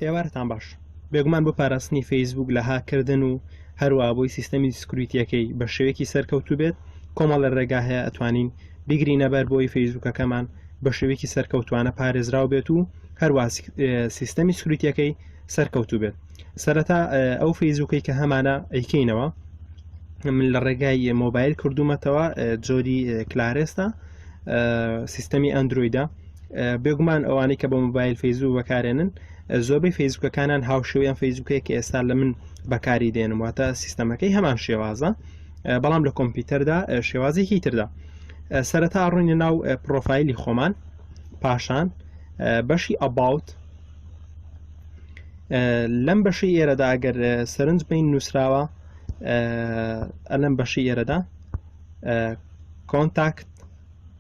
ئێوارتان باش بێگومان بۆ پاراستنی فەیسبوک لە هاکردن و هەروە بۆی سیستەمی سکروتیەکەی بە شێوەیەکی سەرکەوتوو بێت کۆمەڵە ڕێگا هەیە ئەتوانین بیگرینە بەر بۆی فەیسبوکەکەمان بە شێوەیەکی سەرکەوتوانە پارێزراو بێت و هەروە سیستەمی سکروتیەکەی سەرکەوتوو بێت. سەرەتا ئەو فەیسبوکەی کە هەمانە ئەیکەینەوە من لە ڕێگای مۆبایل کردومەتەوە جۆری کلارێستا سیستەمی ئەندرویدا بێگومان ئەوانەی کە بە مۆبایل فەیسبوک بەکارێنن زۆربەی فەیسبوکەکانان هاوشێویان فەیسبوکەیە کە ئێستا لە من بەکاری دێنم واتە سیستەمەکەی هەمان شێوازە بەڵام لە کۆمپیوتەردا شێوازێکی تردا. سەرەتا ڕوونی ناو پرۆفایلی خۆمان پاشان بەشی ئەباوت لەم بەشی ئێرەدا ئەگەر سەرنج بین نووسراوە ئەلەم بەشی ئێرەدا کۆنتاکت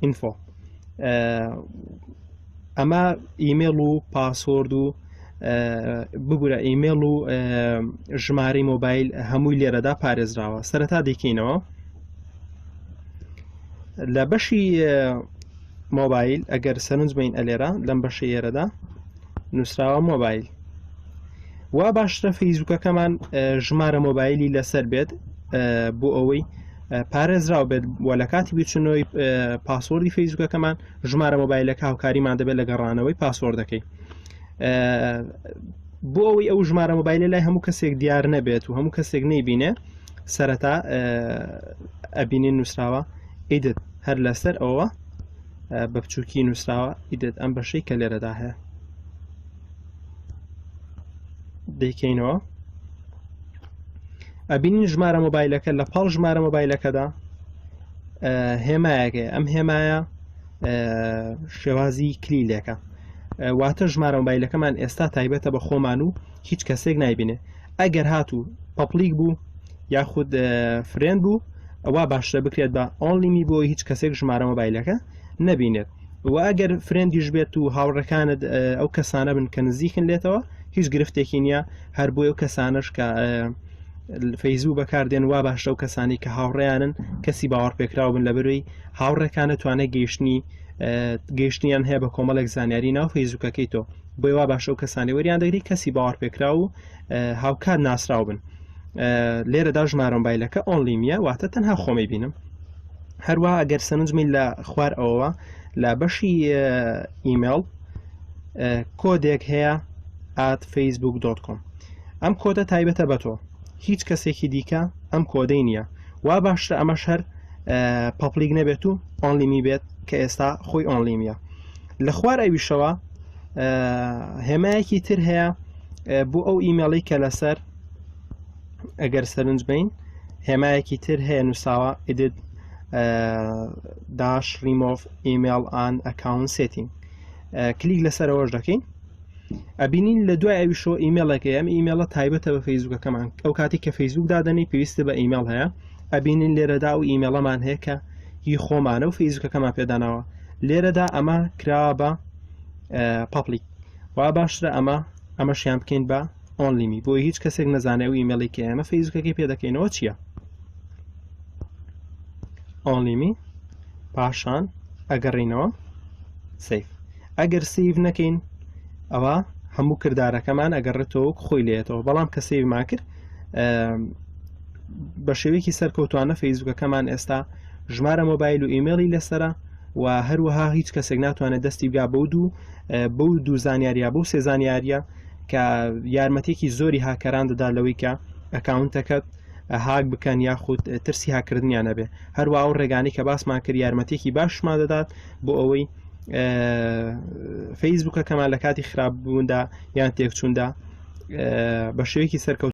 ئینفۆ ئەمە ئیمێل و پاسوۆرد و ببوورە ئیمێل و ژمارەی مۆبایل هەمووی لێرەدا پارێزراوە. سەرەتا دەیکەینەوە لە بەشی مۆبایل ئەگەر سەرنج بین ئەلێرە لەم بەشی ئێرەدا نووسراوە مۆبایل وا باشترە فەیسبوکەکەمان ژمارە مۆبایلی لەسەر بێت بۆ ئەوەی پارێزراو بێت وە لە کاتی بچنەوەی پاسوەردی فەیسبوکەکەمان ژمارە مۆبایلەکە هاوکاریمان دەبێت لە گەڕانەوەی پاسوەردەکەی بۆ ئەوەی ئەو ژمارە مۆبایلە لای هەموو کەسێک دیار نەبێت و هەموو کەسێک نەیبینێ سەرەتا ئەبینین نووسراوە ئیدت هەر لەسەر ئەوە بە بچووکی نووسراوە ئیدت ئەم بەشەی کە لێرەدا هەیە دەیکەینەوە ئەبینین ژمارە مۆبایلەکە لە پاڵ ژمارە مۆبایلەکەدا هێمایەکە ئەم هێمایە شێوازی کلیلەکە واتە ژمارە مۆبایلەکەمان ئێستا تایبەتە بە خۆمان و هیچ کەسێک نایبینێ ئەگەر هاتوو پەپلیک بوو یاخود فرێند بوو ئەوە باشترە بکرێت بە ئۆنلیمی بۆ هیچ کەسێک ژمارە مۆبایلەکە نەبینێت و ئەگەر فرێندیش بێت و هاوڕەکانت ئەو کەسانە بن کە نزیکن لێتەوە هیچ گرفتێکی نییە هەر بۆی ئەو کەسانش کە فەیسبوک بەکاردێن وا باشە ئەو کەسانی کە هاوڕێیانن کەسی باوەڕ پێکراو بن لەبەرەوەی هاوڕەکانە توانێت گەیشتنیان هەیە بە کۆمەڵێک زانیاری ناو فەیسبوکەکەی تۆ بۆی وا باشە ئەو کەسانی وەریان دەگری کەسی باوەڕ پێکرا و هاوکات ناسرااو بن. لێرەدا ژمارە مۆبایلەکە ئۆنلیمیە واتە تەنها خۆمی بینم. هەروە ئەگەر سەرنجمی لە خوار ئەوە لە بەشی ئیمێل کۆدێک هەیە @facebook.com ئەم کۆدە تایبەتە بە تۆ هیچ کەسێکی دیکە ئەم کۆدەی نییە وا باشترە ئەمەش هەر پەپلیک نەبێت و ئۆنلیمی بێت کە ئێستا خۆی ئۆنلیمیە. لە خوار ئەویشەوە هێمایەکی تر هەیە بۆ ئەو ئیمێڵی کە لەسەر ئەگەر سەرنج بین هێمایەکی تر هەیە نووساوە ئیدت داش ریمۆڤ ئیمێل ئان ئەکاونت سێتینگ کلیک لەسەرەوەش دەکەین ئەبینین لە دوای ئەویشۆ ئیمێڵەکە ئەم ئیمێڵە تایبەتە بە فەیسبوکەکەمان ئەو کاتی کە فەیسبوک دادەنی پێویستە بە ئیمێڵ هەیە ئەبینین لێرەدا و ئیمێڵەمان هەیە کە هی خۆمانە و فەیسبوکەکەمان پێداناوە لێرەدا ئەمە کراوە بە پەپلیک وا باشترە ئەمەشیان بکەین بە ئۆنلیمی بۆی هیچ کەسێک نەزانێ و ئیمێڵی کە ئێمە فەیسبوکەکەی پێ دەکەینەوە چییە ئۆنلیمی پاشان ئەگەڕینەوە سیف ئەگەر سیف نەکەین ئەوە هەموو کردارەکەمان ئەگەڕێتەوە خۆی لێتەوە بەڵام کە سیڤمان کرد بە شێوەیەکی سەرکەوتوانە فەیسبوکەکەمان ئێستا ژمارە مۆبایل و ئیمێڵی لەسرە و هەروەها هیچ کەسێک ناتوانێت دەستی بگا بەو دوو زانیاریە بەو سێ زانیاریە کە یارمەتێکی زۆری هاکەران دەدا لەوەی کە ئەکاونتەکەت هاک بکەن یاخود ترسی هاکردنیان نەبێ هەروە ئەو ڕێگانی کە باسمان کرد یارمەتێکی باشمان دەدات بۆ ئەوەی فەیسبوکەکەمان لە کاتی خراپبووندا یان تێکچووندا بە شێوەیەکی سەرکەوت